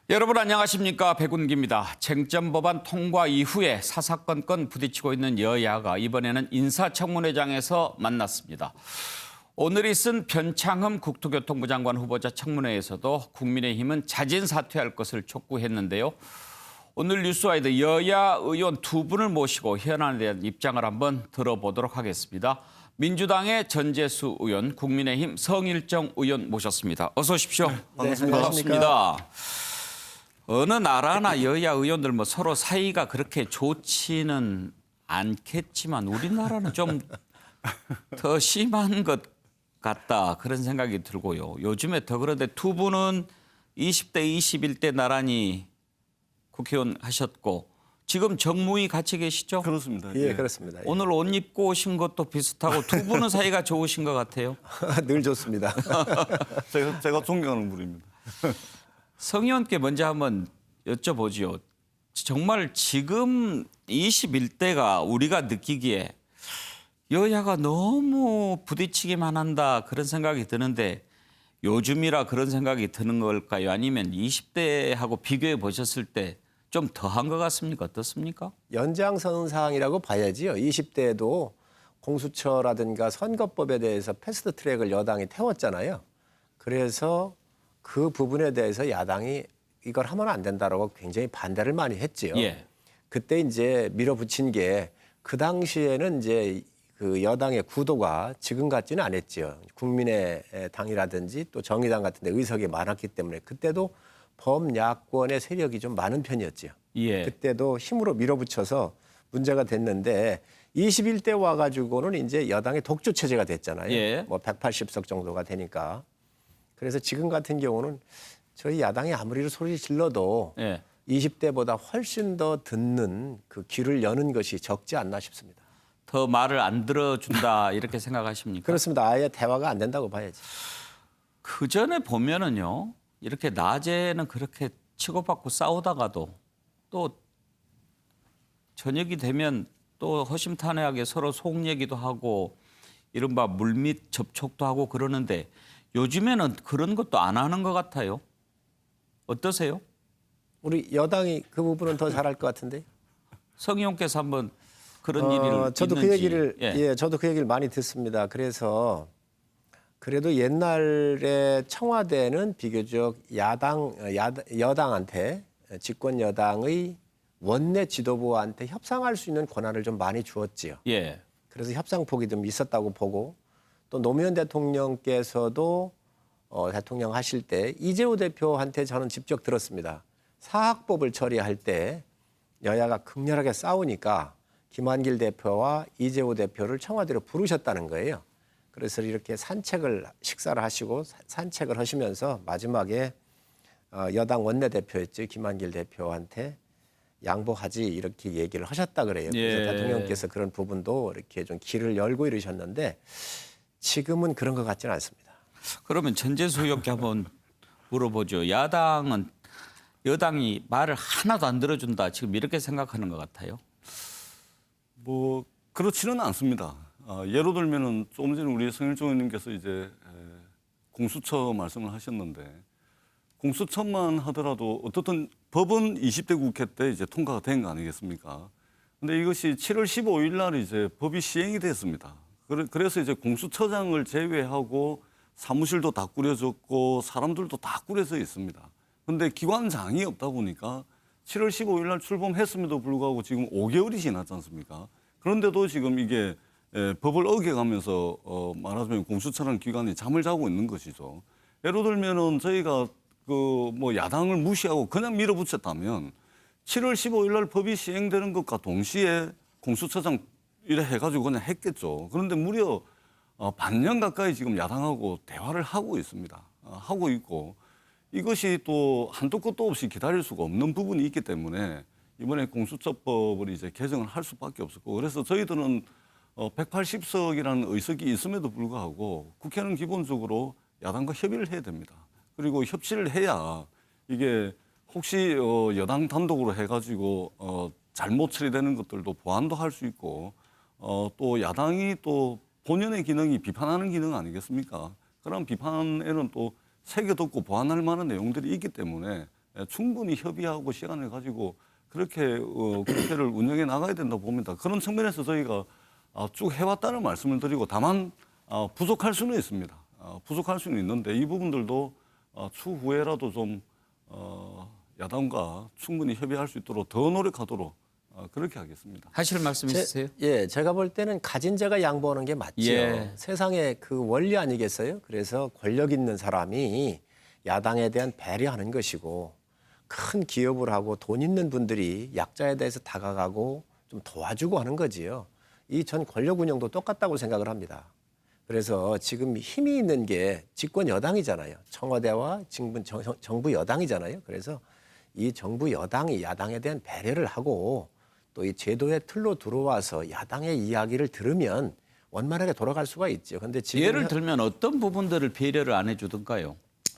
여러분 안녕하십니까, 백운기입니다. 쟁점 법안 통과 이후에 사사건건 부딪히고 있는 여야가 이번에는 인사청문회장에서 만났습니다. 오늘이 쓴 변창흠 국토교통부 장관 후보자 청문회에서도 국민의힘은 자진 사퇴할 것을 촉구했는데요. 오늘 뉴스와이드 여야 의원 두 분을 모시고 현안에 대한 입장을 한번 들어보도록 하겠습니다. 민주당의 전재수 의원, 국민의힘 성일정 의원 모셨습니다. 어서 오십시오. 반갑습니다. 어느 나라나 여야 의원들 서로 사이가 그렇게 좋지는 않겠지만 우리나라는 좀 더 심한 것 같다, 그런 생각이 들고요. 요즘에 더 그런데 두 분은 20대, 21대 나란히 국회의원 하셨고 지금 정무위 같이 계시죠? 그렇습니다. 예, 그렇습니다. 예. 오늘 옷 입고 오신 것도 비슷하고 두 분은 사이가 좋으신 것 같아요. 늘 좋습니다. 제가 존경하는 분입니다. 성 의원께 먼저 한번 여쭤보지요. 정말 지금 21대가 우리가 느끼기에 여야가 너무 부딪히기만 한다, 그런 생각이 드는데 요즘이라 그런 생각이 드는 걸까요? 아니면 20대하고 비교해 보셨을 때 좀 더한 것 같습니까? 어떻습니까? 연장선상이라고 봐야지요. 20대에도 공수처라든가 선거법에 대해서 패스트 트랙을 여당이 태웠잖아요. 그래서 그 부분에 대해서 야당이 이걸 하면 안 된다라고 굉장히 반대를 많이 했지요. 예. 그때 이제 밀어붙인 게 그 당시에는 이제 그 여당의 구도가 지금 같지는 않았지요. 국민의당이라든지 또 정의당 같은 데 의석이 많았기 때문에 그때도 범야권의 세력이 좀 많은 편이었지요. 예. 그때도 힘으로 밀어붙여서 문제가 됐는데 21대 와가지고는 이제 여당의 독주 체제가 됐잖아요. 예. 뭐 180석 정도가 되니까. 그래서 지금 같은 경우는 저희 야당이 아무리 소리 질러도 예. 20대보다 훨씬 더 듣는 그 귀를 여는 것이 적지 않나 싶습니다. 더 말을 안 들어준다, 이렇게 생각하십니까? 그렇습니다. 아예 대화가 안 된다고 봐야지. 그 전에 보면은요, 이렇게 낮에는 그렇게 치고받고 싸우다가도 또 저녁이 되면 또 허심탄회하게 서로 속 얘기도 하고 이른바 물밑 접촉도 하고 그러는데 요즘에는 그런 것도 안 하는 것 같아요. 어떠세요? 우리 여당이 그 부분은 더 잘할 것 같은데. 성 의원께서 한번 그런 일이 저도 있는지. 그 얘기를 예. 저도 그 얘기를 많이 듣습니다. 그래서 그래도 옛날에 청와대는 비교적 여당한테 집권 여당의 원내 지도부한테 협상할 수 있는 권한을 좀 많이 주었지요. 예. 그래서 협상폭이 좀 있었다고 보고 또 노무현 대통령께서도 대통령 하실 때 이재호 대표한테 저는 직접 들었습니다. 사학법을 처리할 때 여야가 극렬하게 싸우니까 김한길 대표와 이재호 대표를 청와대로 부르셨다는 거예요. 그래서 이렇게 식사를 하시고 산책을 하시면서 마지막에 여당 원내대표였죠. 김한길 대표한테 양보하지, 이렇게 얘기를 하셨다 그래요. 그래서 예. 대통령께서 그런 부분도 이렇게 좀 길을 열고 이러셨는데 지금은 그런 것 같지는 않습니다. 그러면 전재수 의원께 한번 물어보죠. 야당은 여당이 말을 하나도 안 들어준다, 지금 이렇게 생각하는 것 같아요. 뭐 그렇지는 않습니다. 예로 들면은 조금 전에 우리 성일종 의원님께서 이제 공수처 말씀을 하셨는데 공수처만 하더라도 어떻든 법은 20대 국회 때 이제 통과가 된 거 아니겠습니까? 근데 이것이 7월 15일 날 이제 법이 시행이 됐습니다. 그래서 이제 공수처장을 제외하고 사무실도 다 꾸려졌고 사람들도 다 꾸려져 있습니다. 근데 기관장이 없다 보니까 7월 15일 날 출범했음에도 불구하고 지금 5개월이 지났지 않습니까? 그런데도 지금 이게 법을 어겨가면서 말하자면 공수처라는 기관이 잠을 자고 있는 것이죠. 예를 들면은 저희가 그 뭐 야당을 무시하고 그냥 밀어붙였다면 7월 15일 날 법이 시행되는 것과 동시에 공수처장 이래 해가지고 그냥 했겠죠. 그런데 무려 반년 가까이 지금 야당하고 대화를 하고 있습니다. 하고 있고 이것이 또 한도 끝도 없이 기다릴 수가 없는 부분이 있기 때문에 이번에 공수처법을 이제 개정을 할 수밖에 없었고, 그래서 저희들은 180석이라는 의석이 있음에도 불구하고 국회는 기본적으로 야당과 협의를 해야 됩니다. 그리고 협치를 해야 이게 혹시 여당 단독으로 해가지고 잘못 처리되는 것들도 보완도 할 수 있고 또 야당이 또 본연의 기능이 비판하는 기능 아니겠습니까? 그런 비판에는 또 새겨듣고 보완할 만한 내용들이 있기 때문에 충분히 협의하고 시간을 가지고 그렇게 국회를 운영해 나가야 된다고 봅니다. 그런 측면에서 저희가 쭉 해왔다는 말씀을 드리고 다만 부족할 수는 있습니다. 부족할 수는 있는데 이 부분들도 추후에라도 좀 야당과 충분히 협의할 수 있도록 더 노력하도록 그렇게 하겠습니다. 하실 말씀 있으세요? 제가 볼 때는 가진 자가 양보하는 게 맞죠. 예. 세상의 그 원리 아니겠어요? 그래서 권력 있는 사람이 야당에 대한 배려하는 것이고 큰 기업을 하고 돈 있는 분들이 약자에 대해서 다가가고 좀 도와주고 하는 거지요. 이 전 권력 운영도 똑같다고 생각을 합니다. 그래서 지금 힘이 있는 게 집권 여당이잖아요. 청와대와 정부 여당이잖아요. 그래서 이 정부 여당이 야당에 대한 배려를 하고 또 이 제도의 틀로 들어와서 야당의 이야기를 들으면 원만하게 돌아갈 수가 있죠. 근데 지금 예를 들면 어떤 부분들을 배려를 안 해주던가요?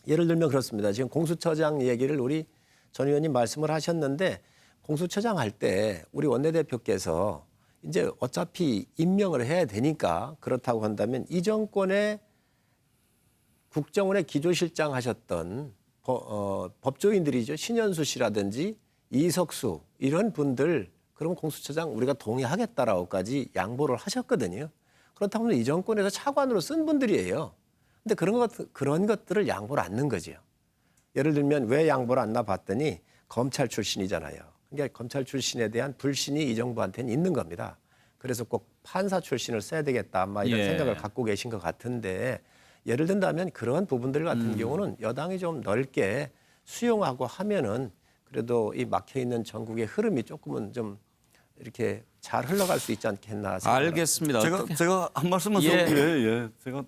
예를 들면 그렇습니다. 지금 공수처장 얘기를 우리 전 의원님 말씀을 하셨는데 공수처장 할 때 우리 원내대표께서 이제 어차피 임명을 해야 되니까 그렇다고 한다면 이 정권의 국정원의 기조실장 하셨던 법조인들이죠. 신현수 씨라든지 이석수 이런 분들 그럼 공수처장 우리가 동의하겠다라고까지 양보를 하셨거든요. 그렇다고 하면 이 정권에서 차관으로 쓴 분들이에요. 근데 그런 것들을 양보를 안 넣은 거죠. 예를 들면 왜 양보를 안 나 봤더니 검찰 출신이잖아요. 그러니까 검찰 출신에 대한 불신이 이 정부한테는 있는 겁니다. 그래서 꼭 판사 출신을 써야 되겠다 아마 이런 예. 생각을 갖고 계신 것 같은데 예를 든다면 그런 부분들 같은 경우는 여당이 좀 넓게 수용하고 하면은 그래도 이 막혀 있는 전국의 흐름이 조금은 좀 이렇게 잘 흘러갈 수 있지 않겠나 생각합니다. 알겠습니다. 제가 한 말씀만 좀 제가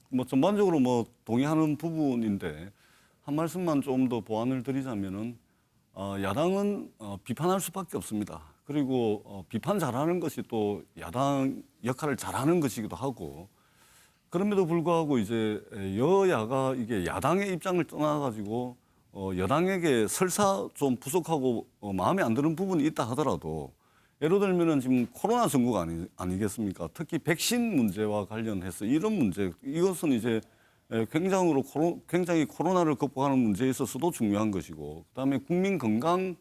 뭐 전반적으로 뭐 동의하는 부분인데 한 말씀만 좀 더 보완을 드리자면은 야당은 비판할 수밖에 없습니다. 그리고 비판 잘하는 것이 또 야당 역할을 잘하는 것이기도 하고 그럼에도 불구하고 이제 여야가 이게 야당의 입장을 떠나가지고 여당에게 설사 좀 부족하고 마음에 안 드는 부분이 있다 하더라도 예를 들면은 지금 코로나 전국 아니겠습니까? 특히 백신 문제와 관련해서 이런 문제 이것은 이제 굉장히 코로나를 극복하는 문제에 있어서도 중요한 것이고 그다음에 국민 건강을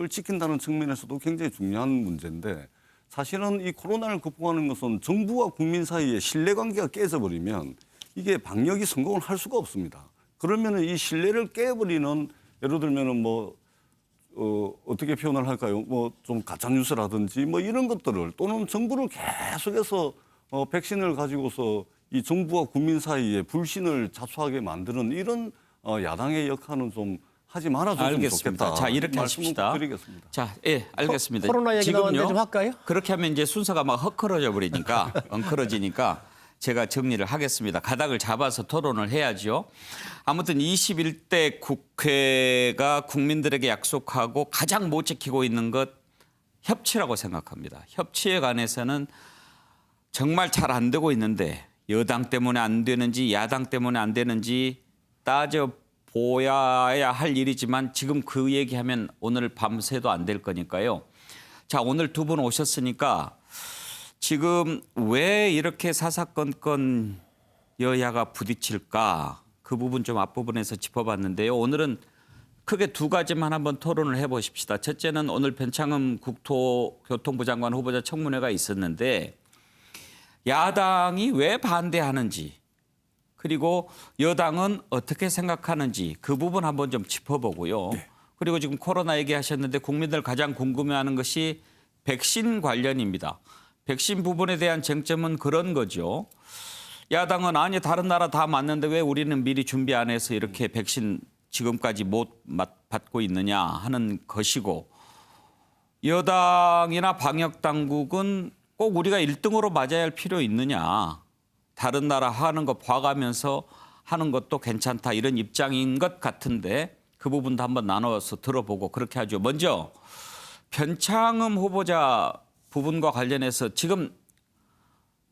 지킨다는 측면에서도 굉장히 중요한 문제인데 사실은 이 코로나를 극복하는 것은 정부와 국민 사이의 신뢰관계가 깨져버리면 이게 방역이 성공을 할 수가 없습니다. 그러면은 이 신뢰를 깨버리는 예를 들면은 어떻게 표현을 할까요? 뭐 좀 가짜 뉴스라든지 뭐 이런 것들을 또는 정부를 계속해서 백신을 가지고서 이 정부와 국민 사이에 불신을 자초하게 만드는 이런 야당의 역할은 좀 하지 말아줬으면 알겠습니다. 좋겠다. 자, 이렇게 말씀을 하십시다. 드리겠습니다. 자, 예, 알겠습니다. 코로나 얘기 나왔는데 좀 할까요? 그렇게 하면 이제 순서가 막 헛걸어져 버리니까 엉클어지니까 제가 정리를 하겠습니다. 가닥을 잡아서 토론을 해야죠. 아무튼 21대 국회가 국민들에게 약속하고 가장 못 지키고 있는 것 협치라고 생각합니다. 협치에 관해서는 정말 잘 안 되고 있는데 여당 때문에 안 되는지 야당 때문에 안 되는지 따져보아야 할 일이지만 지금 그 얘기하면 오늘 밤새도 안 될 거니까요. 자, 오늘 두 분 오셨으니까 지금 왜 이렇게 사사건건 여야가 부딪힐까? 그 부분 좀 앞부분에서 짚어봤는데요. 오늘은 크게 두 가지만 한번 토론을 해보십시다. 첫째는 오늘 변창흠 국토교통부 장관 후보자 청문회가 있었는데 야당이 왜 반대하는지 그리고 여당은 어떻게 생각하는지 그 부분 한번 좀 짚어보고요. 그리고 지금 코로나 얘기하셨는데 국민들 가장 궁금해하는 것이 백신 관련입니다. 백신 부분에 대한 쟁점은 그런 거죠. 야당은 아니 다른 나라 다 맞는데 왜 우리는 미리 준비 안 해서 이렇게 백신 지금까지 못 받고 있느냐 하는 것이고 여당이나 방역당국은 꼭 우리가 1등으로 맞아야 할 필요 있느냐. 다른 나라 하는 거 봐가면서 하는 것도 괜찮다 이런 입장인 것 같은데 그 부분도 한번 나눠서 들어보고 그렇게 하죠. 먼저 변창흠 후보자 부분과 관련해서 지금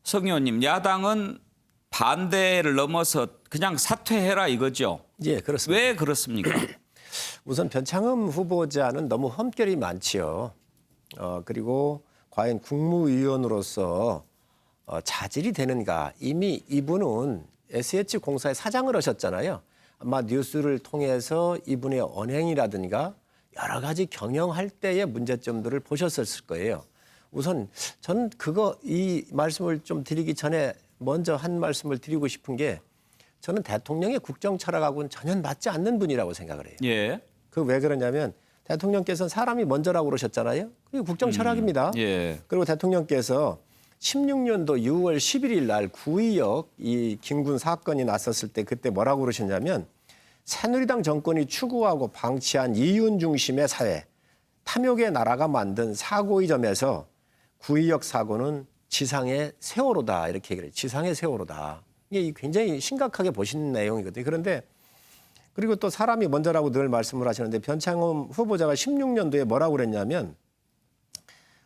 성 의원님 야당은 반대를 넘어서 그냥 사퇴해라 이거죠. 예, 그렇습니다. 왜 그렇습니까? 우선 변창흠 후보자는 너무 험결이 많지요. 그리고 과연 국무위원으로서 자질이 되는가. 이미 이분은 SH공사의 사장을 하셨잖아요. 아마 뉴스를 통해서 이분의 언행이라든가 여러 가지 경영할 때의 문제점들을 보셨을 거예요. 우선 저는 이 말씀을 좀 드리기 전에 먼저 한 말씀을 드리고 싶은 게 저는 대통령의 국정 철학하고는 전혀 맞지 않는 분이라고 생각을 해요. 예. 그 왜 그러냐면 대통령께서는 사람이 먼저라고 그러셨잖아요. 그게 국정 철학입니다. 예. 그리고 대통령께서 16년도 6월 11일 날 구의역 이 김군 사건이 났었을 때 그때 뭐라고 그러셨냐면 새누리당 정권이 추구하고 방치한 이윤 중심의 사회, 탐욕의 나라가 만든 사고의 점에서 구의역 사고는 지상의 세월호다 이렇게 얘기를 해요. 지상의 세월호다. 이게 굉장히 심각하게 보시는 내용이거든요. 그런데 그리고 또 사람이 먼저라고 늘 말씀을 하시는데 변창흠 후보자가 16년도에 뭐라고 그랬냐면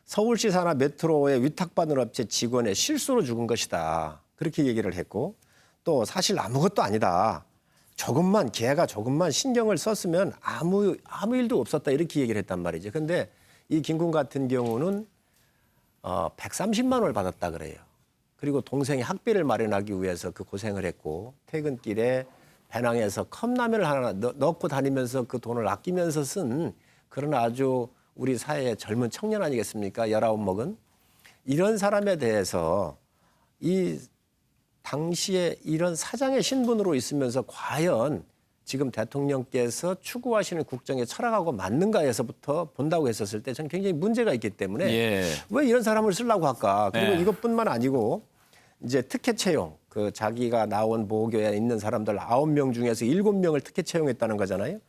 서울시 산하 메트로의 위탁받은 업체 직원의 실수로 죽은 것이다. 그렇게 얘기를 했고 또 사실 아무것도 아니다. 걔가 조금만 신경을 썼으면 아무 일도 없었다. 이렇게 얘기를 했단 말이죠. 근데 이 김군 같은 경우는 130만 원을 받았다 그래요. 그리고 동생이 학비를 마련하기 위해서 그 고생을 했고 퇴근길에 배낭에서 컵라면을 하나 넣고 다니면서 그 돈을 아끼면서 쓴 그런 아주 우리 사회의 젊은 청년 아니겠습니까? 19 먹은. 이런 사람에 대해서 이 당시에 이런 사장의 신분으로 있으면서 과연 지금 대통령께서 추구하시는 국정의 철학하고 맞는가에서부터 본다고 했었을 때 저는 굉장히 문제가 있기 때문에 예. 왜 이런 사람을 쓰려고 할까? 그리고 네. 이것뿐만 아니고 이제 특혜 채용, 그 자기가 나온 보호교회에 있는 사람들 9명 중에서 7명을 특혜 채용했다는 거잖아요.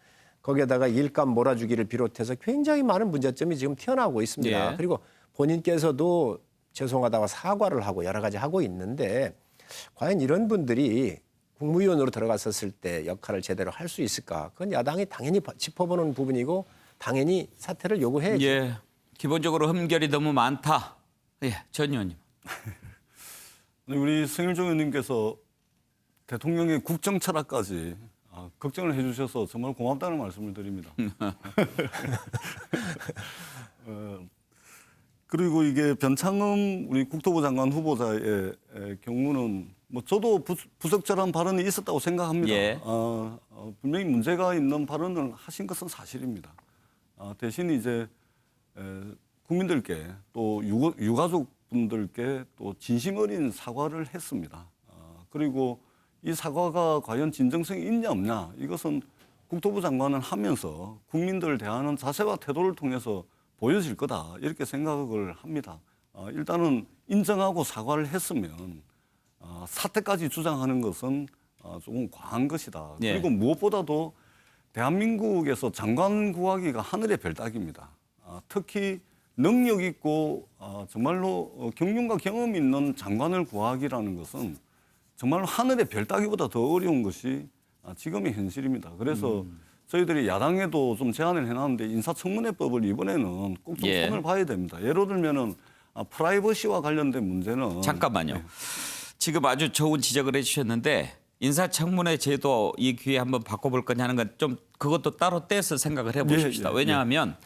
거기에다가 일감 몰아주기를 비롯해서 굉장히 많은 문제점이 지금 튀어나오고 있습니다. 예. 그리고 본인께서도 죄송하다고 사과를 하고 여러 가지 하고 있는데 과연 이런 분들이 국무위원으로 들어갔었을 때 역할을 제대로 할 수 있을까? 그건 야당이 당연히 짚어보는 부분이고 당연히 사퇴를 요구해야죠. 예. 기본적으로 흠결이 너무 많다. 예, 전 의원님. 우리 성일종 의원님께서 대통령의 국정 철학까지 걱정을 해주셔서 정말 고맙다는 말씀을 드립니다. 그리고 이게 변창흠 우리 국토부 장관 후보자의 경우는 뭐 저도 부적절한 발언이 있었다고 생각합니다. 예. 분명히 문제가 있는 발언을 하신 것은 사실입니다. 대신 이제 국민들께 또 유가족분들께 또 진심 어린 사과를 했습니다. 그리고 이 사과가 과연 진정성이 있냐 없냐 이것은 국토부 장관을 하면서 국민들을 대하는 자세와 태도를 통해서 보여질 거다 이렇게 생각을 합니다. 일단은 인정하고 사과를 했으면 사퇴까지 주장하는 것은 조금 과한 것이다. 예. 그리고 무엇보다도 대한민국에서 장관 구하기가 하늘의 별따기입니다. 특히 능력 있고 정말로 경륜과 경험 있는 장관을 구하기라는 것은 정말로 하늘의 별따기보다 더 어려운 것이 지금의 현실입니다. 그래서 저희들이 야당에도 좀 제안을 해놨는데 인사청문회법을 이번에는 꼭 좀 예. 손을 봐야 됩니다. 예를 들면은 프라이버시와 관련된 문제는 잠깐만요. 지금 아주 좋은 지적을 해주셨는데 인사청문회 제도 이 기회에 한번 바꿔볼 거냐는 건 좀 그것도 따로 떼서 생각을 해보십시다. 예, 예, 왜냐하면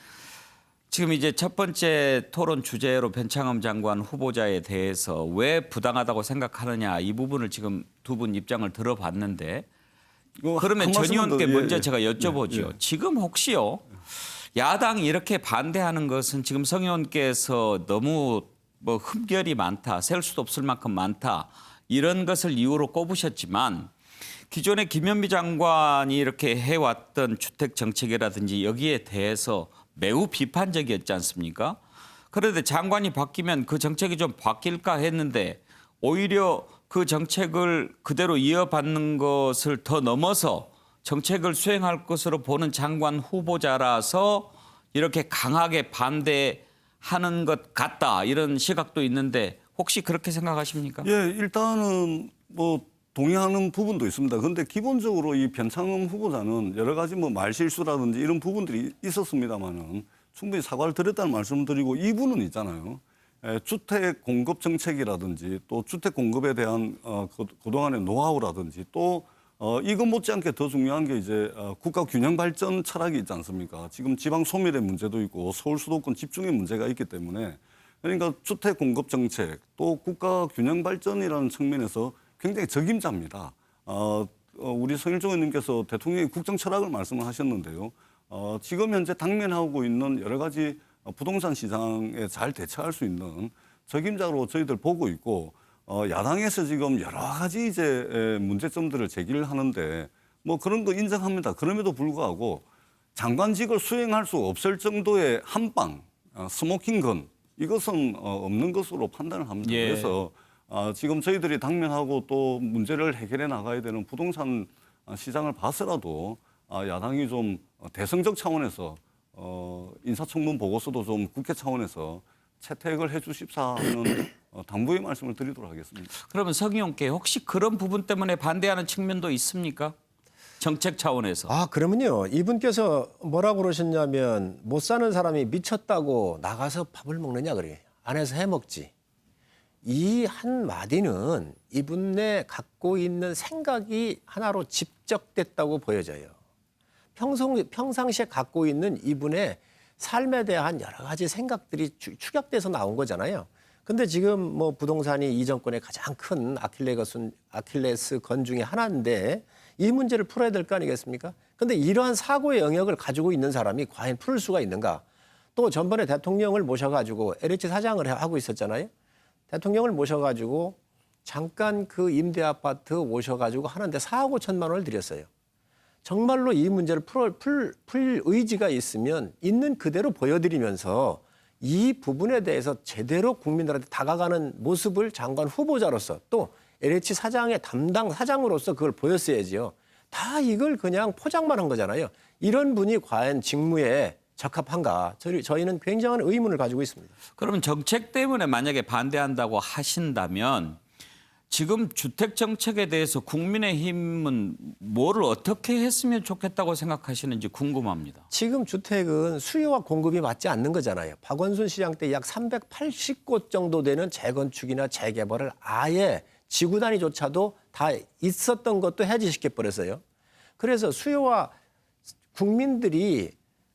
지금 이제 첫 번째 토론 주제로 변창흠 장관 후보자에 대해서 왜 부당하다고 생각하느냐 이 부분을 지금 두 분 입장을 들어봤는데 그러면 전 의원께 먼저 제가 여쭤보죠. 지금 혹시요 야당이 이렇게 반대하는 것은 지금 성 의원께서 너무 뭐 흠결이 많다, 셀 수도 없을 만큼 많다 이런 것을 이유로 꼽으셨지만 기존에 김현미 장관이 이렇게 해왔던 주택 정책이라든지 여기에 대해서 매우 비판적이었지 않습니까? 그런데 장관이 바뀌면 그 정책이 좀 바뀔까 했는데 오히려 그 정책을 그대로 이어받는 것을 더 넘어서 정책을 수행할 것으로 보는 장관 후보자라서 이렇게 강하게 반대하는 것 같다 이런 시각도 있는데 혹시 그렇게 생각하십니까? 예, 일단은 뭐 동의하는 부분도 있습니다. 그런데 기본적으로 이 변창흠 후보자는 여러 가지 뭐 말실수라든지 이런 부분들이 있었습니다만은 충분히 사과를 드렸다는 말씀을 드리고 이분은 있잖아요. 주택 공급 정책이라든지 또 주택 공급에 대한 그동안의 노하우라든지 또 이것 못지않게 더 중요한 게 이제 국가 균형 발전 철학이 있지 않습니까? 지금 지방 소멸의 문제도 있고 서울 수도권 집중의 문제가 있기 때문에 그러니까 주택 공급 정책 또 국가 균형 발전이라는 측면에서 굉장히 적임자입니다. 우리 성일종 의원님께서 대통령의 국정 철학을 말씀을 하셨는데요. 지금 현재 당면하고 있는 여러 가지 부동산 시장에 잘 대처할 수 있는 적임자로 저희들 보고 있고 야당에서 지금 여러 가지 이제 문제점들을 제기를 하는데 뭐 그런 거 인정합니다. 그럼에도 불구하고 장관직을 수행할 수 없을 정도의 한방 스모킹건 이것은 없는 것으로 판단을 합니다. 예. 그래서 지금 저희들이 당면하고 또 문제를 해결해 나가야 되는 부동산 시장을 봐서라도 야당이 좀 대승적 차원에서 인사청문 보고서도 좀 국회 차원에서 채택을 해 주십사 하는 당부의 말씀을 드리도록 하겠습니다. 그러면 서기용께 혹시 그런 부분 때문에 반대하는 측면도 있습니까? 정책 차원에서. 그러면요. 이분께서 뭐라고 그러셨냐면 못 사는 사람이 미쳤다고 나가서 밥을 먹느냐 그래. 안에서 해 먹지. 이 한마디는 이분의 갖고 있는 생각이 하나로 집적됐다고 보여져요. 평상시에 갖고 있는 이분의 삶에 대한 여러 가지 생각들이 축약돼서 나온 거잖아요. 근데 지금 뭐 부동산이 이 정권의 가장 큰 아킬레스 건 중에 하나인데 이 문제를 풀어야 될 거 아니겠습니까? 근데 이러한 사고의 영역을 가지고 있는 사람이 과연 풀 수가 있는가? 또 전번에 대통령을 모셔가지고 LH 사장을 하고 있었잖아요. 대통령을 모셔가지고 잠깐 그 임대 아파트 오셔가지고 하는데 4억 5천만 원을 드렸어요. 정말로 이 문제를 풀 의지가 있으면 있는 그대로 보여드리면서 이 부분에 대해서 제대로 국민들한테 다가가는 모습을 장관 후보자로서 또 LH 사장의 담당 사장으로서 그걸 보였어야지요. 다 이걸 그냥 포장만 한 거잖아요. 이런 분이 과연 직무에 적합한가? 저희는 굉장한 의문을 가지고 있습니다. 그러면 정책 때문에 만약에 반대한다고 하신다면 지금 주택 정책에 대해서 국민의힘은 뭐를 어떻게 했으면 좋겠다고 생각하시는지 궁금합니다. 지금 주택은 수요와 공급이 맞지 않는 거잖아요. 박원순 시장 때 약 380곳 정도 되는 재건축이나 재개발을 아예 지구 단위조차도 다 있었던 것도 해지시켜 버렸어요. 그래서 수요와 국민들이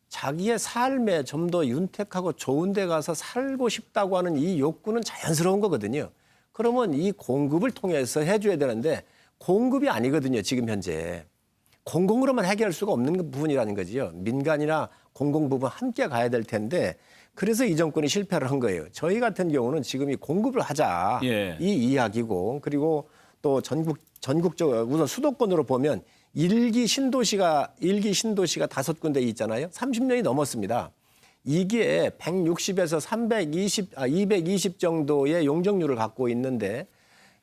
자기의 삶에 좀 더 윤택하고 좋은 데 가서 살고 싶다고 하는 이 욕구는 자연스러운 거거든요. 그러면 이 공급을 통해서 해줘야 되는데 공급이 아니거든요. 지금 현재. 공공으로만 해결할 수가 없는 부분이라는 거지요. 민간이나 공공 부분 함께 가야 될 텐데 그래서 이 정권이 실패를 한 거예요. 저희 같은 경우는 지금 이 공급을 하자 예. 이 이야기고 그리고 또 전국적으로 우선 수도권으로 보면 일기 신도시가 5군데 있잖아요. 30년이 넘었습니다. 이게 160에서 220 정도의 용적률을 갖고 있는데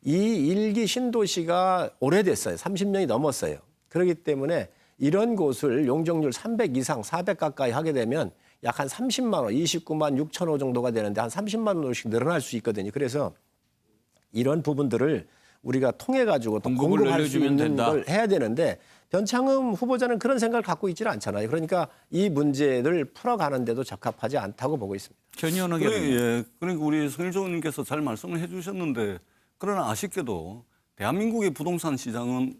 이 일기 신도시가 오래됐어요. 30년이 넘었어요. 그렇기 때문에 이런 곳을 용적률 300 이상, 400 가까이 하게 되면 약 한 30만 원, 29만 6천 호 정도가 되는데 한 30만 원씩 늘어날 수 있거든요. 그래서 이런 부분들을 우리가 통해 가지고 또 공급할 수 있는 걸 해야 되는데 변창흠 후보자는 그런 생각을 갖고 있지는 않잖아요. 그러니까 이 문제를 풀어가는 데도 적합하지 않다고 보고 있습니다. 전의원 의견은 예, 그러니까 우리 성일종 의원님께서 잘 말씀을 해주셨는데 그러나 아쉽게도 대한민국의 부동산 시장은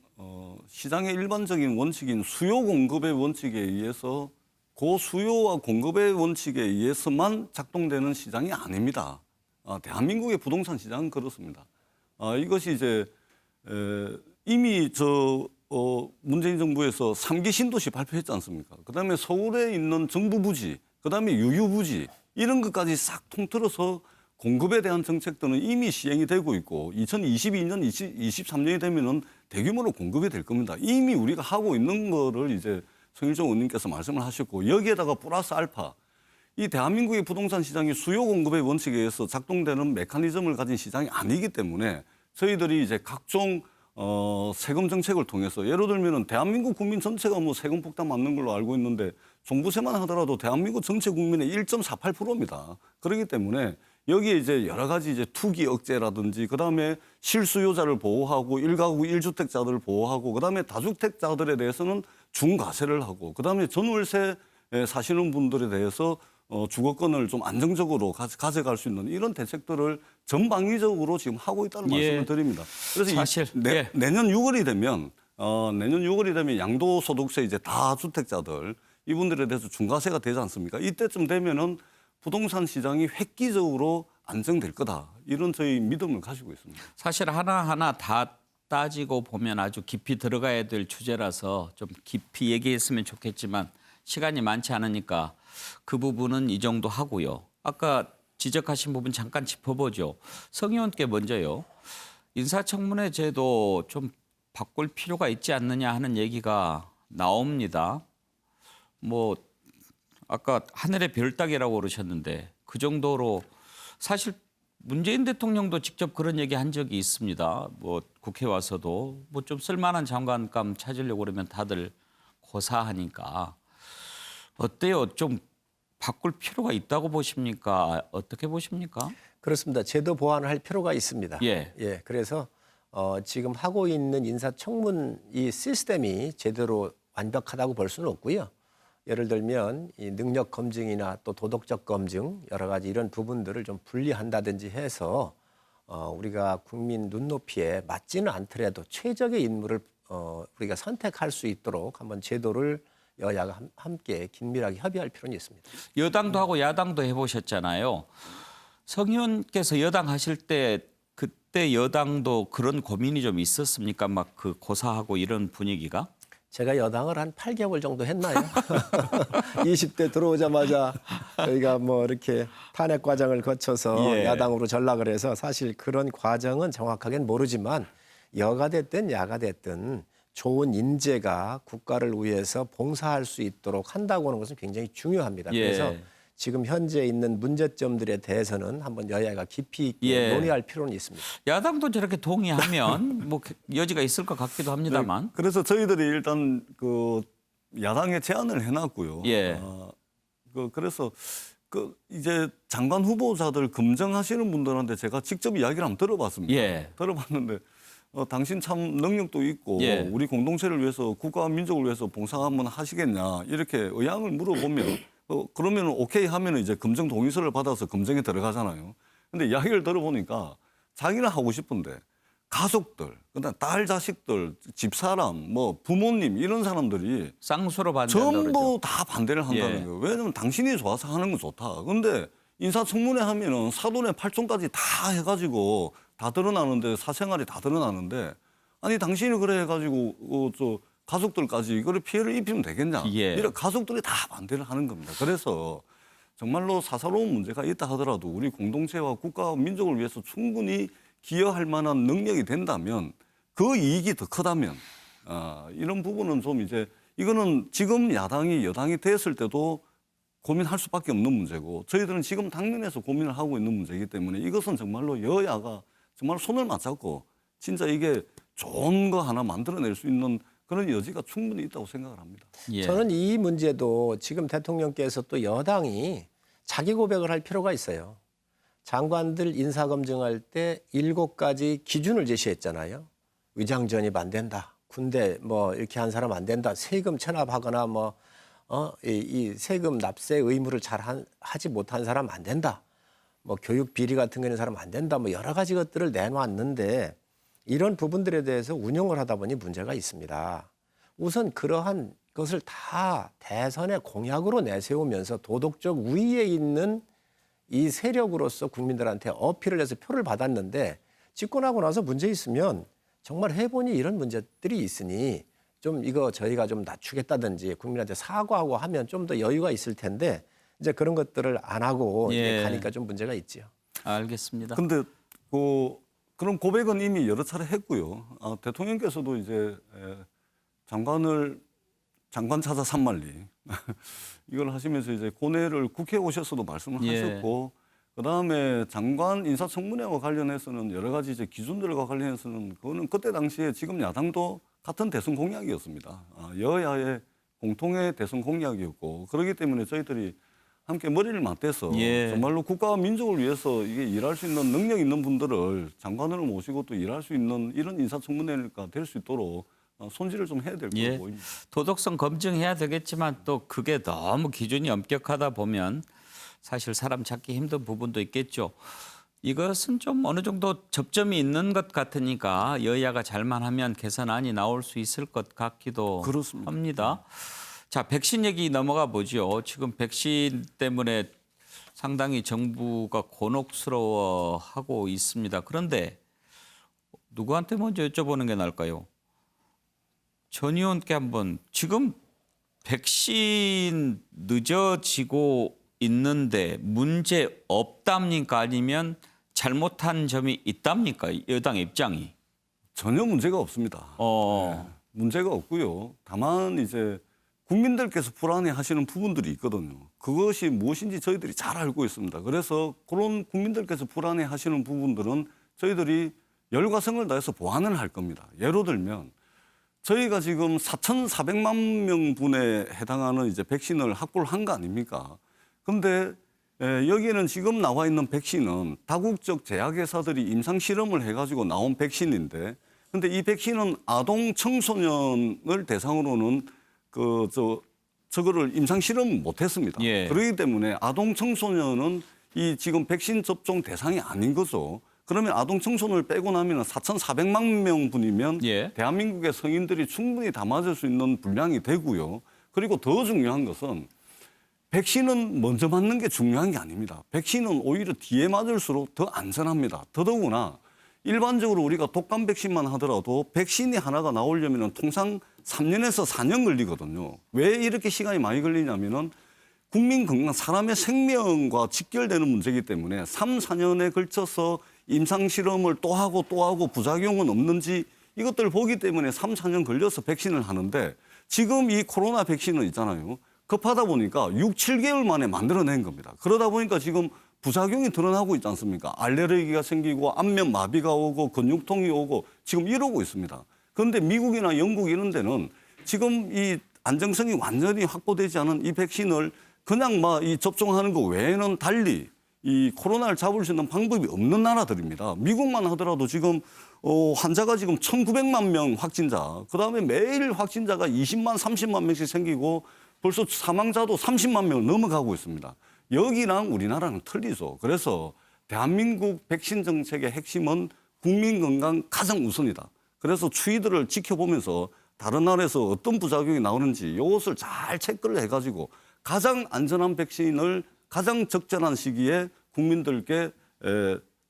시장의 일반적인 원칙인 수요 공급의 원칙에 의해서 고수요와 공급의 원칙에 의해서만 작동되는 시장이 아닙니다. 대한민국의 부동산 시장은 그렇습니다. 이것이 이제 이미 문재인 정부에서 3기 신도시 발표했지 않습니까? 그다음에 서울에 있는 정부 부지, 그다음에 유유 부지 이런 것까지 싹 통틀어서 공급에 대한 정책들은 이미 시행이 되고 있고 2022년, 23년이 되면은 대규모로 공급이 될 겁니다. 이미 우리가 하고 있는 거를 이제 성일종 의원님께서 말씀을 하셨고 여기에다가 플러스 알파 이 대한민국의 부동산 시장이 수요 공급의 원칙에 의해서 작동되는 메커니즘을 가진 시장이 아니기 때문에 저희들이 이제 각종 세금 정책을 통해서 예를 들면은 대한민국 국민 전체가 뭐 세금 폭탄 맞는 걸로 알고 있는데 종부세만 하더라도 대한민국 전체 국민의 1.48%입니다. 그렇기 때문에 여기에 이제 여러 가지 이제 투기 억제라든지 그다음에 실수요자를 보호하고 1가구 1주택자들을 보호하고 그다음에 다주택자들에 대해서는 중과세를 하고 그다음에 전월세 사시는 분들에 대해서 주거권을 좀 안정적으로 가져갈 수 있는 이런 대책들을 전방위적으로 지금 하고 있다는 말씀을 드립니다. 그래서 사실 내년 6월이 되면 양도소득세 이제 다주택자들 이분들에 대해서 중과세가 되지 않습니까? 이때쯤 되면은 부동산 시장이 획기적으로 안정될 거다. 이런 저희 믿음을 가지고 있습니다. 사실 하나하나 다 따지고 보면 아주 깊이 들어가야 될 주제라서 좀 깊이 얘기했으면 좋겠지만 시간이 많지 않으니까 그 부분은 이 정도 하고요. 아까 지적하신 부분 잠깐 짚어보죠. 성 의원께 먼저요. 인사청문회 제도 좀 바꿀 필요가 있지 않느냐 하는 얘기가 나옵니다. 뭐 아까 하늘의 별 따기라고 그러셨는데 그 정도로 사실 문재인 대통령도 직접 그런 얘기 한 적이 있습니다. 뭐 국회 와서도 뭐 좀 쓸만한 장관감 찾으려고 그러면 다들 고사하니까 어때요? 좀 바꿀 필요가 있다고 보십니까? 어떻게 보십니까? 그렇습니다. 제도 보완을 할 필요가 있습니다. 예. 그래서 지금 하고 있는 인사청문 이 시스템이 제대로 완벽하다고 볼 수는 없고요. 예를 들면 이 능력 검증이나 또 도덕적 검증 여러 가지 이런 부분들을 좀 분리한다든지 해서 우리가 국민 눈높이에 맞지는 않더라도 최적의 인물을 우리가 선택할 수 있도록 한번 제도를 여야가 함께 긴밀하게 협의할 필요는 있습니다. 여당도 하고 야당도 해보셨잖아요. 성 의원께서 여당 하실 때 그때 여당도 그런 고민이 좀 있었습니까? 막 그 고사하고 이런 분위기가? 제가 여당을 한 8개월 정도 했나요? 20대 들어오자마자 저희가 뭐 이렇게 탄핵 과정을 거쳐서 예. 야당으로 전락을 해서 사실 그런 과정은 정확하게는 모르지만 여가 됐든 야가 됐든 좋은 인재가 국가를 위해서 봉사할 수 있도록 한다고 하는 것은 굉장히 중요합니다. 예. 그래서 지금 현재 있는 문제점들에 대해서는 한번 여야가 깊이 있게 예. 논의할 필요는 있습니다. 야당도 저렇게 동의하면 뭐 여지가 있을 것 같기도 합니다만. 그래서 저희들이 일단 그 야당에 제안을 해놨고요. 예. 그래서 그 이제 장관 후보자들 검증하시는 분들한테 제가 직접 이야기를 한번 들어봤습니다. 예. 들어봤는데 당신 참 능력도 있고 예. 우리 공동체를 위해서 국가와 민족을 위해서 봉사 한번 하시겠냐 이렇게 의향을 물어보면 그러면 오케이 하면 이제 검증 동의서를 받아서 검증에 들어가잖아요. 근데 이야기를 들어보니까 자기는 하고 싶은데 가족들, 그다음 딸 자식들, 집사람, 뭐 부모님 이런 사람들이 쌍수로 반대한다 전부 그러죠. 다 반대를 한다는 예. 거예요. 왜냐하면 당신이 좋아서 하는 건 좋다. 그런데 인사청문회 하면은 사돈의 팔촌까지 다 해가지고 다 드러나는데 사생활이 다 드러나는데 아니 당신이 그래 해가지고 저 가족들까지 이거를 피해를 입히면 되겠냐. 예. 이런 가족들이 다 반대를 하는 겁니다. 그래서 정말로 사사로운 문제가 있다 하더라도 우리 공동체와 국가와 민족을 위해서 충분히 기여할 만한 능력이 된다면 그 이익이 더 크다면 이런 부분은 좀 이제 이거는 지금 야당이 여당이 됐을 때도 고민할 수밖에 없는 문제고 저희들은 지금 당면에서 고민을 하고 있는 문제이기 때문에 이것은 정말로 여야가 정말 손을 맞잡고 진짜 이게 좋은 거 하나 만들어낼 수 있는 그런 여지가 충분히 있다고 생각을 합니다. 예. 저는 이 문제도 지금 대통령께서 또 여당이 자기 고백을 할 필요가 있어요. 장관들 인사검증할 때 7가지 기준을 제시했잖아요. 위장 전입 안 된다. 군대 뭐 이렇게 한 사람 안 된다. 세금 체납하거나 뭐 이 세금 납세 의무를 잘 하지 못한 사람 안 된다. 뭐 교육 비리 같은 거 있는 사람 안 된다. 뭐 여러 가지 것들을 내놓았는데 이런 부분들에 대해서 운영을 하다 보니 문제가 있습니다. 우선 그러한 것을 다 대선의 공약으로 내세우면서 도덕적 우위에 있는 이 세력으로서 국민들한테 어필을 해서 표를 받았는데 집권하고 나서 문제 있으면 정말 해보니 이런 문제들이 있으니 좀 이거 저희가 좀 낮추겠다든지 국민한테 사과하고 하면 좀 더 여유가 있을 텐데 이제 그런 것들을 안 하고 예. 이제 가니까 좀 문제가 있지요. 알겠습니다. 근데 그런 고백은 이미 여러 차례 했고요. 대통령께서도 이제 장관 찾아 산만리 이걸 하시면서 이제 고뇌를 국회에 오셔서도 말씀을 예. 하셨고 그다음에 장관 인사청문회와 관련해서는 여러 가지 이제 기준들과 관련해서는 그거는 그때 당시에 지금 야당도 같은 대선 공약이었습니다. 여야의 공통의 대선 공약이었고 그렇기 때문에 저희들이 함께 머리를 맞대서 예. 정말로 국가와 민족을 위해서 이게 일할 수 있는 능력 있는 분들을 장관을 모시고 또 일할 수 있는 이런 인사청문회가 될 수 있도록 손질을 좀 해야 될 거로 예. 보입니다. 도덕성 검증해야 되겠지만 또 그게 너무 기준이 엄격하다 보면 사실 사람 찾기 힘든 부분도 있겠죠. 이것은 좀 어느 정도 접점이 있는 것 같으니까 여야가 잘만 하면 개선안이 나올 수 있을 것 같기도 그렇습니다. 합니다. 자, 백신 얘기 넘어가 보죠. 지금 백신 때문에 상당히 정부가 곤혹스러워하고 있습니다. 그런데 누구한테 먼저 여쭤보는 게 나을까요? 전 의원께 한번. 지금 백신 늦어지고 있는데 문제 없답니까? 아니면 잘못한 점이 있답니까? 여당 입장이. 전혀 문제가 없습니다. 문제가 없고요. 다만 이제 국민들께서 불안해하시는 부분들이 있거든요. 그것이 무엇인지 저희들이 잘 알고 있습니다. 그래서 그런 국민들께서 불안해하시는 부분들은 저희들이 열과 성을 다해서 보완을 할 겁니다. 예로 들면 저희가 지금 4,400만 명분에 해당하는 이제 백신을 확보를 한 거 아닙니까? 그런데 여기에는 지금 나와 있는 백신은 다국적 제약회사들이 임상 실험을 해가지고 나온 백신인데, 근데 이 백신은 아동 청소년을 대상으로는 저거를 임상 실험 못했습니다. 예. 그렇기 때문에 아동 청소년은 이 지금 백신 접종 대상이 아닌 거죠. 그러면 아동 청소년을 빼고 나면 4,400만 명분이면 예. 대한민국의 성인들이 충분히 다 맞을 수 있는 분량이 되고요. 그리고 더 중요한 것은 백신은 먼저 맞는 게 중요한 게 아닙니다. 백신은 오히려 뒤에 맞을수록 더 안전합니다. 더더구나 일반적으로 우리가 독감 백신만 하더라도 백신이 하나가 나오려면 통상 3년에서 4년 걸리거든요. 왜 이렇게 시간이 많이 걸리냐면은 국민 건강, 사람의 생명과 직결되는 문제이기 때문에 3, 4년에 걸쳐서 임상 실험을 또 하고 부작용은 없는지 이것들을 보기 때문에 3, 4년 걸려서 백신을 하는데, 지금 이 코로나 백신은 있잖아요. 급하다 보니까 6, 7개월 만에 만들어낸 겁니다. 그러다 보니까 지금 부작용이 드러나고 있지 않습니까? 알레르기가 생기고 안면 마비가 오고 근육통이 오고 지금 이러고 있습니다. 그런데 미국이나 영국 이런 데는 지금 이 안정성이 완전히 확보되지 않은 이 백신을 그냥 막 이 접종하는 거 외에는 달리 이 코로나를 잡을 수 있는 방법이 없는 나라들입니다. 미국만 하더라도 지금 환자가 지금 1,900만 명 확진자, 그다음에 매일 확진자가 20만, 30만 명씩 생기고 벌써 사망자도 30만 명을 넘어가고 있습니다. 여기랑 우리나라는 틀리죠. 그래서 대한민국 백신 정책의 핵심은 국민 건강 가장 우선이다. 그래서 추이들을 지켜보면서 다른 나라에서 어떤 부작용이 나오는지 이것을 잘 체크를 해가지고 가장 안전한 백신을 가장 적절한 시기에 국민들께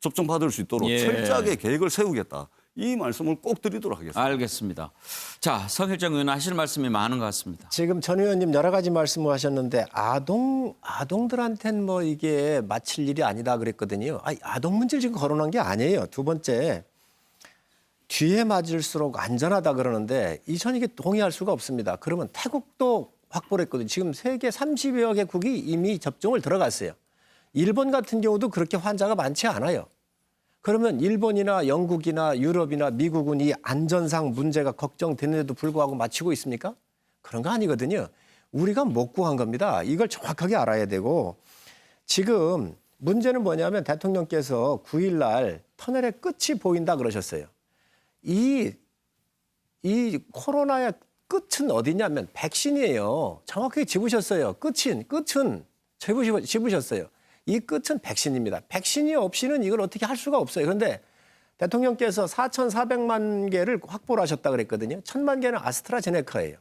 접종받을 수 있도록 예. 철저하게 계획을 세우겠다. 이 말씀을 꼭 드리도록 하겠습니다. 알겠습니다. 자, 성일정 의원 하실 말씀이 많은 것 같습니다. 지금 전 의원님 여러 가지 말씀을 하셨는데 아동들한테는 뭐 이게 마칠 일이 아니다 그랬거든요. 아동 문제를 지금 거론한 게 아니에요. 두 번째, 뒤에 맞을수록 안전하다 그러는데 전 이게 동의할 수가 없습니다. 그러면 태국도 확보를 했거든요. 지금 세계 30여 개국이 이미 접종을 들어갔어요. 일본 같은 경우도 그렇게 환자가 많지 않아요. 그러면 일본이나 영국이나 유럽이나 미국은 이 안전상 문제가 걱정되는데도 불구하고 마치고 있습니까? 그런 거 아니거든요. 우리가 못 구한 겁니다. 이걸 정확하게 알아야 되고, 지금 문제는 뭐냐면 대통령께서 9일 날 터널의 끝이 보인다 그러셨어요. 이 코로나의 끝은 어디냐면 백신이에요. 정확하게 짚으셨어요. 끝은 짚으셨어요. 이 끝은 백신입니다. 백신이 없이는 이걸 어떻게 할 수가 없어요. 그런데 대통령께서 4,400만 개를 확보를 하셨다 그랬거든요. 1,000만 개는 아스트라제네카예요.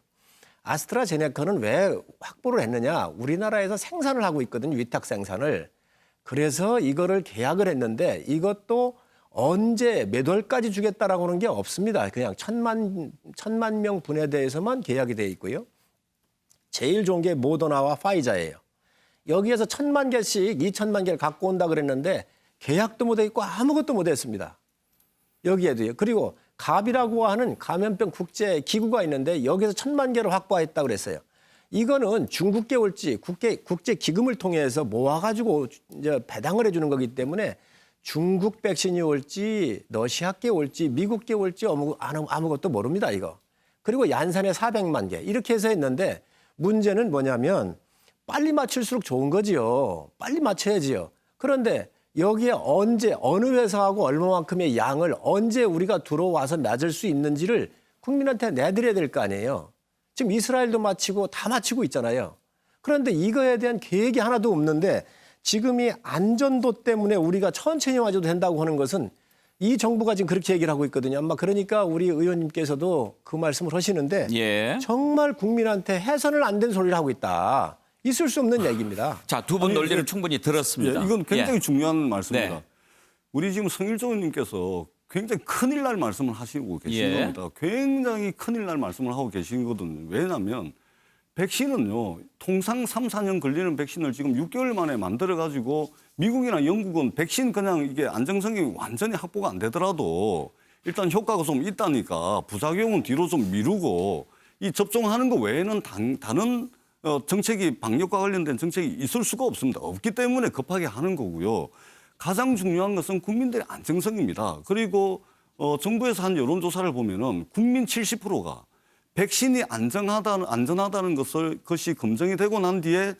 아스트라제네카는 왜 확보를 했느냐? 우리나라에서 생산을 하고 있거든요. 위탁 생산을. 그래서 이거를 계약을 했는데 이것도 언제 몇 월까지 주겠다라고 하는 게 없습니다. 그냥 1,000만 명 분에 대해서만 계약이 돼 있고요. 제일 좋은 게 모더나와 파이자예요. 여기에서 1,000만 개씩 2,000만 개를 갖고 온다 그랬는데 계약도 못 했고 아무것도 못 했습니다. 여기에도요. 그리고 갑이라고 하는 감염병 국제 기구가 있는데 여기서 1,000만 개를 확보했다 그랬어요. 이거는 중국계 올지 국제 기금을 통해서 모아가지고 이제 배당을 해주는 거기 때문에 중국 백신이 올지 러시아께 올지 미국께 올지 아무것도 모릅니다. 이거. 그리고 얀산에 400만 개 이렇게 해서 했는데 문제는 뭐냐면 빨리 맞출수록 좋은 거지요. 빨리 맞춰야지요. 그런데 여기에 언제 어느 회사하고 얼마만큼의 양을 언제 우리가 들어와서 맞을 수 있는지를 국민한테 내드려야 될 거 아니에요. 지금 이스라엘도 마치고 다 마치고 있잖아요. 그런데 이거에 대한 계획이 하나도 없는데 지금 이 안전도 때문에 우리가 천천히 맞아도 된다고 하는 것은 이 정부가 지금 그렇게 얘기를 하고 있거든요. 아마 그러니까 우리 의원님께서도 그 말씀을 하시는데 예. 정말 국민한테 해서는 안 된 소리를 하고 있다. 있을 수 없는 얘기입니다. 자, 두 분 논리를 충분히 들었습니다. 이건 굉장히 예. 중요한 말씀입니다. 네. 우리 지금 성일종 의원님께서 굉장히 큰일 날 말씀을 하시고 계신 예. 겁니다. 굉장히 큰일 날 말씀을 하고 계시거든요. 왜냐하면 백신은요, 통상 3, 4년 걸리는 백신을 지금 6개월 만에 만들어가지고 미국이나 영국은 백신 그냥 이게 안정성이 완전히 확보가 안 되더라도 일단 효과가 좀 있다니까 부작용은 뒤로 좀 미루고 이 접종하는 거 외에는 다른 정책이 방역과 관련된 정책이 있을 수가 없습니다. 없기 때문에 급하게 하는 거고요. 가장 중요한 것은 국민들의 안정성입니다. 그리고 정부에서 한 여론조사를 보면은 국민 70%가 백신이 안전하다는 것이 검증이 되고 난 뒤에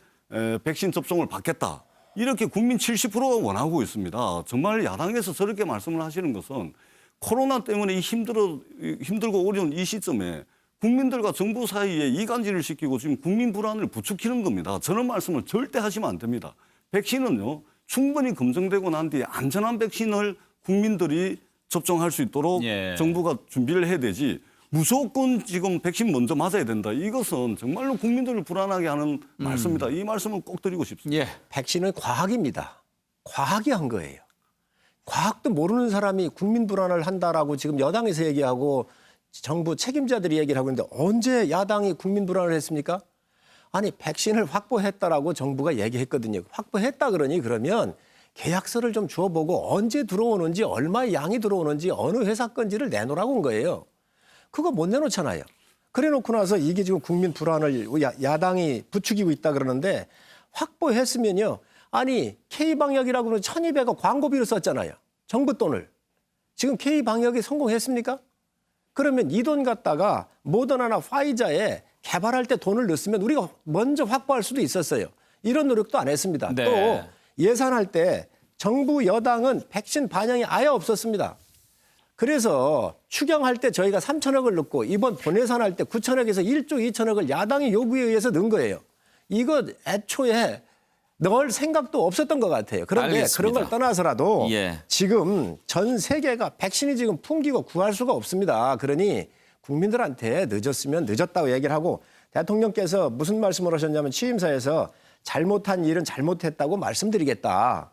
백신 접종을 받겠다. 이렇게 국민 70%가 원하고 있습니다. 정말 야당에서 저렇게 말씀을 하시는 것은 코로나 때문에 힘들고 어려운 이 시점에 국민들과 정부 사이에 이간질을 시키고 지금 국민 불안을 부추기는 겁니다. 저런 말씀을 절대 하시면 안 됩니다. 백신은요, 충분히 검증되고 난 뒤에 안전한 백신을 국민들이 접종할 수 있도록 예. 정부가 준비를 해야 되지 무조건 지금 백신 먼저 맞아야 된다. 이것은 정말로 국민들을 불안하게 하는 말씀입니다. 이 말씀을 꼭 드리고 싶습니다. 예. 백신은 과학입니다. 과학이 한 거예요. 과학도 모르는 사람이 국민 불안을 한다라고 지금 여당에서 얘기하고 정부 책임자들이 얘기를 하고 있는데 언제 야당이 국민 불안을 했습니까? 아니 백신을 확보했다라고 정부가 얘기했거든요. 확보했다 그러면 계약서를 좀 주어보고 언제 들어오는지 얼마의 양이 들어오는지 어느 회사 건지를 내놓으라고 한 거예요. 그거 못 내놓잖아요. 그래 놓고 나서 이게 지금 국민 불안을 야당이 부추기고 있다 그러는데 확보했으면요. 아니 K방역이라고 하면 1,200억 광고비를 썼잖아요. 정부 돈을. 지금 K방역이 성공했습니까? 그러면 이 돈 갖다가 모더나나 파이자에 개발할 때 돈을 넣었으면 우리가 먼저 확보할 수도 있었어요. 이런 노력도 안 했습니다. 네. 또 예산할 때 정부 여당은 백신 반영이 아예 없었습니다. 그래서 추경할 때 저희가 3천억을 넣고 이번 본예산할 때 9천억에서 1조 2천억을 야당의 요구에 의해서 넣은 거예요. 이거 애초에 넣을 생각도 없었던 것 같아요. 그런데 알겠습니다. 그런 걸 떠나서라도 예. 지금 전 세계가 백신이 지금 풍기고 구할 수가 없습니다. 그러니 국민들한테 늦었으면 늦었다고 얘기를 하고 대통령께서 무슨 말씀을 하셨냐면 취임사에서 잘못한 일은 잘못했다고 말씀드리겠다.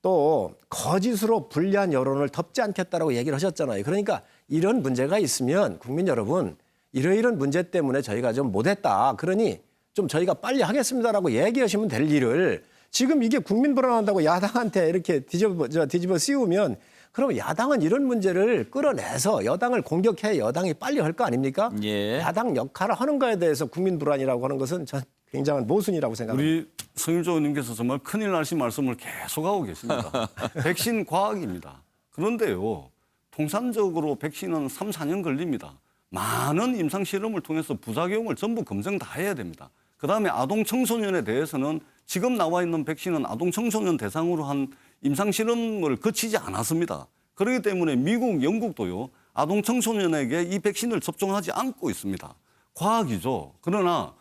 또 거짓으로 불리한 여론을 덮지 않겠다라고 얘기를 하셨잖아요. 그러니까 이런 문제가 있으면 국민 여러분 이런 문제 때문에 저희가 좀 못했다. 그러니 좀 저희가 빨리 하겠습니다라고 얘기하시면 될 일을 지금 이게 국민 불안한다고 야당한테 이렇게 뒤집어 씌우면 그럼 야당은 이런 문제를 끌어내서 여당을 공격해 여당이 빨리 할 거 아닙니까? 예. 야당 역할을 하는 거에 대해서 국민 불안이라고 하는 것은 전 굉장한 모순이라고 생각합니다. 우리 성일조 의원님께서 정말 큰일 나신 말씀을 계속하고 계십니다. 백신 과학입니다. 그런데요, 통상적으로 백신은 3, 4년 걸립니다. 많은 임상실험을 통해서 부작용을 전부 검증 다 해야 됩니다. 그다음에 아동 청소년에 대해서는 지금 나와 있는 백신은 아동 청소년 대상으로 한 임상실험을 거치지 않았습니다. 그렇기 때문에 미국, 영국도요, 아동 청소년에게 이 백신을 접종하지 않고 있습니다. 과학이죠. 그러나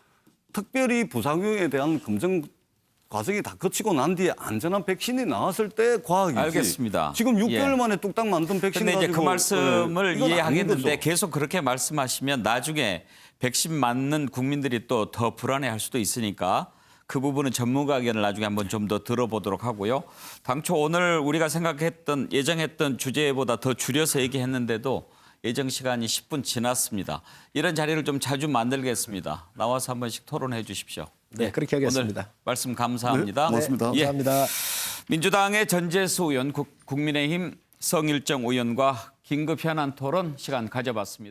특별히 부작용에 대한 검증 과정이 다 거치고 난 뒤에 안전한 백신이 나왔을 때 과학이지. 알겠습니다. 지금 6개월 예. 만에 뚝딱 만든 백신 근데 이제 가지고 그 말씀을 이건 아닌 이해하겠는데 거죠. 계속 그렇게 말씀하시면 나중에 백신 맞는 국민들이 또 더 불안해할 수도 있으니까 그 부분은 전문가 의견을 나중에 한번 좀 더 들어보도록 하고요. 당초 오늘 우리가 예정했던 주제보다 더 줄여서 얘기했는데도 예정 시간이 10분 지났습니다. 이런 자리를 좀 자주 만들겠습니다. 나와서 한 번씩 토론해 주십시오. 네, 그렇게 하겠습니다. 오늘 말씀 감사합니다. 네, 고맙습니다. 예. 감사합니다. 민주당의 전재수 의원, 국민의힘 성일정 의원과 긴급 현안 토론 시간 가져봤습니다.